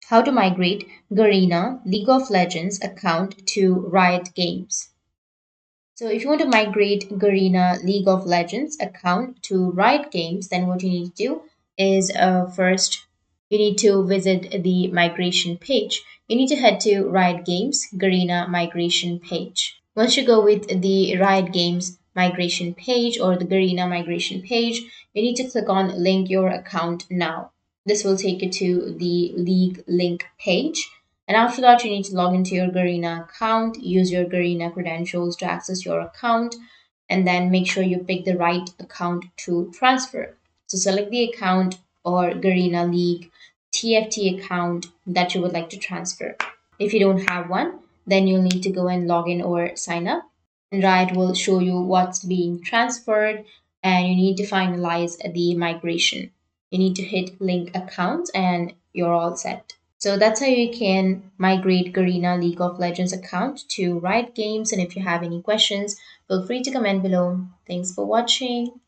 How to migrate Garena League of Legends account to Riot Games. So if you want to migrate Garena League of Legends account to Riot Games, then what you need to do is first you need to visit the migration page. You need to head to Riot Games Garena migration page. Once you go with the Riot Games migration page or the Garena migration page, you need to click on link your account now. This will take you to the league link page. And after that, you need to log into your Garena account, use your Garena credentials to access your account, and then make sure you pick the right account to transfer. So select the account or Garena League TFT account that you would like to transfer. If you don't have one, then you'll need to go and log in or sign up. And Riot will show you what's being transferred, and you need to finalize the migration. You need to hit link account, and you're all set. So that's how you can migrate Garena League of Legends account to Riot Games. And if you have any questions, feel free to comment below. Thanks for watching.